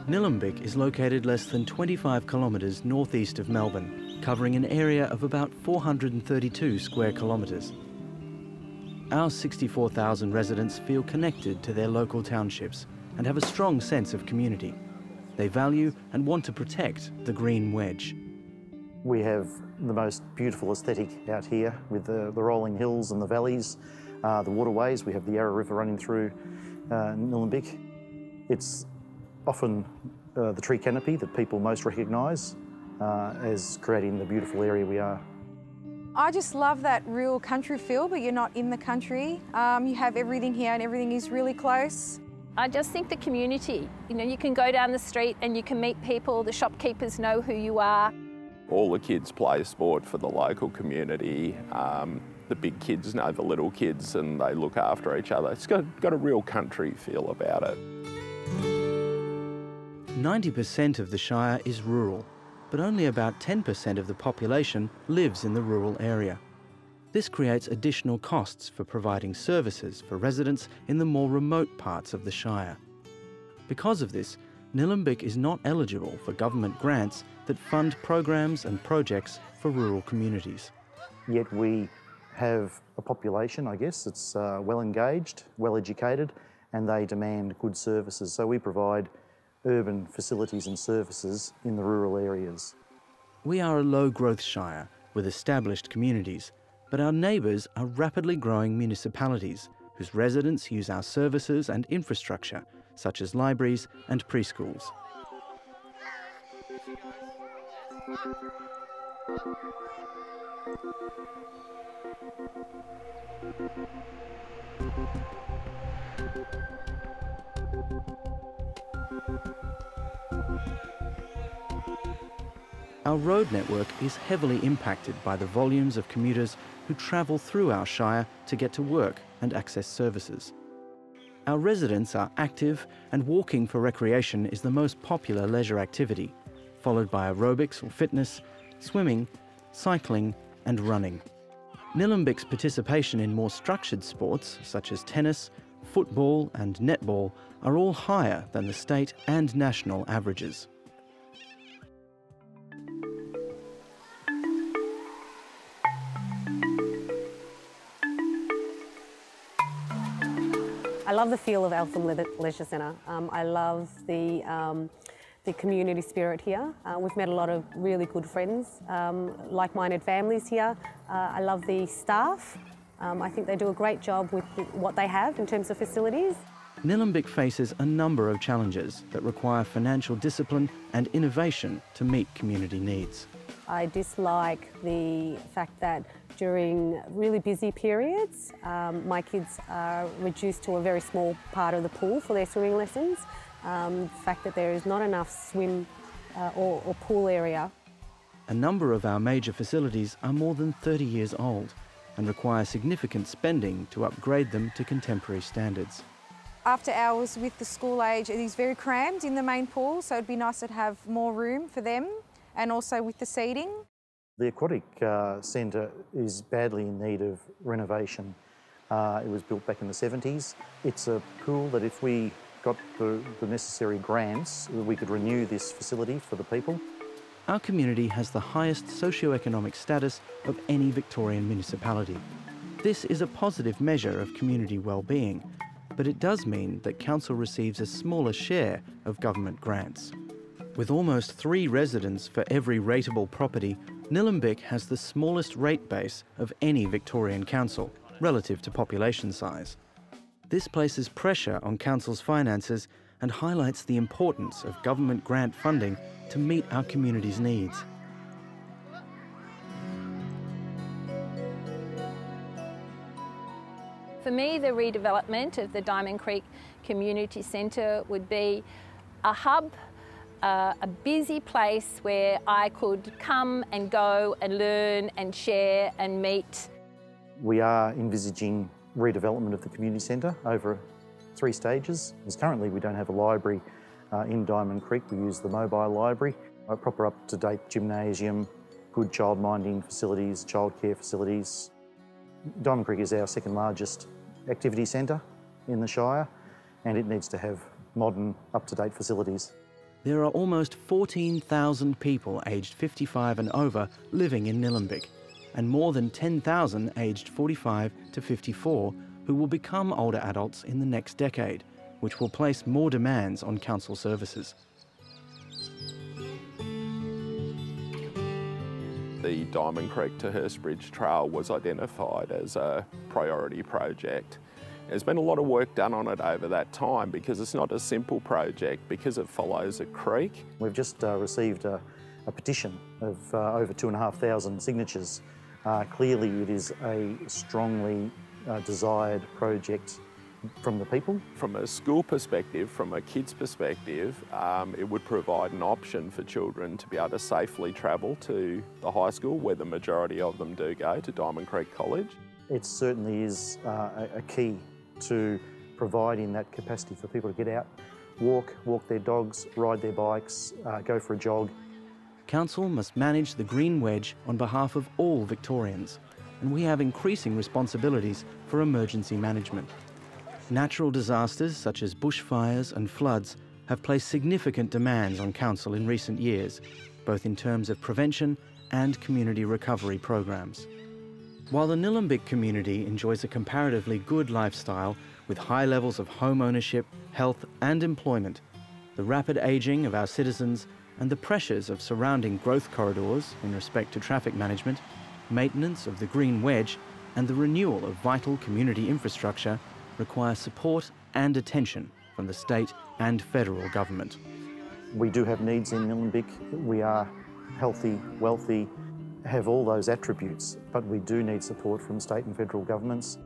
Nillumbik is located less than 25 kilometres northeast of Melbourne, covering an area of about 432 square kilometres. Our 64,000 residents feel connected to their local townships and have a strong sense of community. They value and want to protect the green wedge. We have the most beautiful aesthetic out here with the rolling hills and the valleys, the waterways. We have the Yarra River running through Nillumbik. It's often the tree canopy that people most recognise as creating the beautiful area we are. I just love that real country feel, but you're not in the country. You have everything here and everything is really close. I just think the community, you can go down the street and you can meet people, the shopkeepers know who you are. All the kids play sport for the local community. The big kids know the little kids and they look after each other. It's got a real country feel about it. 90% of the Shire is rural, but only about 10% of the population lives in the rural area. This creates additional costs for providing services for residents in the more remote parts of the Shire. Because of this, Nillumbik is not eligible for government grants that fund programs and projects for rural communities. Yet we have a population, I guess, that's well engaged, well educated, and they demand good services. So we provide urban facilities and services in the rural areas. We are a low-growth Shire with established communities, but our neighbours are rapidly growing municipalities whose residents use our services and infrastructure, such as libraries and preschools. Our road network is heavily impacted by the volumes of commuters who travel through our Shire to get to work and access services. Our residents are active and walking for recreation is the most popular leisure activity, followed by aerobics or fitness, swimming, cycling and running. Nillumbik's participation in more structured sports such as tennis, football and netball are all higher than the state and national averages. I love the feel of Eltham Leisure Centre. I love the community spirit here. We've met a lot of really good friends, like-minded families here. I love the staff. I think they do a great job with what they have in terms of facilities. Nillumbik faces a number of challenges that require financial discipline and innovation to meet community needs. I dislike the fact that during really busy periods, my kids are reduced to a very small part of the pool for their swimming lessons. The fact that there is not enough swim or pool area. A number of our major facilities are more than 30 years old and require significant spending to upgrade them to contemporary standards. After hours with the school age, it is very crammed in the main pool, so it'd be nice to have more room for them and also with the seating. The aquatic centre is badly in need of renovation. It was built back in the 70s. It's a pool that if we got the necessary grants, we could renew this facility for the people. Our community has the highest socio-economic status of any Victorian municipality. This is a positive measure of community well-being, but it does mean that council receives a smaller share of government grants. With almost 3 residents for every rateable property, Nillumbik has the smallest rate base of any Victorian council, relative to population size. This places pressure on council's finances and highlights the importance of government grant funding to meet our community's needs. For me, the redevelopment of the Diamond Creek Community Centre would be a hub, a busy place where I could come and go and learn and share and meet. We are envisaging redevelopment of the community centre over 3 stages. As currently we don't have a library in Diamond Creek. We use the mobile library, a proper up-to-date gymnasium, good child-minding facilities, childcare facilities. Diamond Creek is our 2nd largest activity centre in the Shire, and it needs to have modern, up-to-date facilities. There are almost 14,000 people aged 55 and over living in Nillumbik, and more than 10,000 aged 45 to 54 who will become older adults in the next decade, which will place more demands on council services. The Diamond Creek to Hurstbridge Trail was identified as a priority project. There's been a lot of work done on it over that time because it's not a simple project because it follows a creek. We've just received a petition of over 2,500 signatures. Clearly it is a strongly desired project from the people. From a school perspective, from a kid's perspective, it would provide an option for children to be able to safely travel to the high school, where the majority of them do go, to Diamond Creek College. It certainly is a key to providing that capacity for people to get out, walk their dogs, ride their bikes, go for a jog. Council must manage the Green Wedge on behalf of all Victorians, and we have increasing responsibilities for emergency management. Natural disasters such as bushfires and floods have placed significant demands on Council in recent years, both in terms of prevention and community recovery programs. While the Nillumbik community enjoys a comparatively good lifestyle with high levels of home ownership, health and employment, the rapid ageing of our citizens and the pressures of surrounding growth corridors in respect to traffic management, maintenance of the Green Wedge and the renewal of vital community infrastructure require support and attention from the state and federal government. We do have needs in Nillumbik. We are healthy, wealthy, have all those attributes, but we do need support from state and federal governments.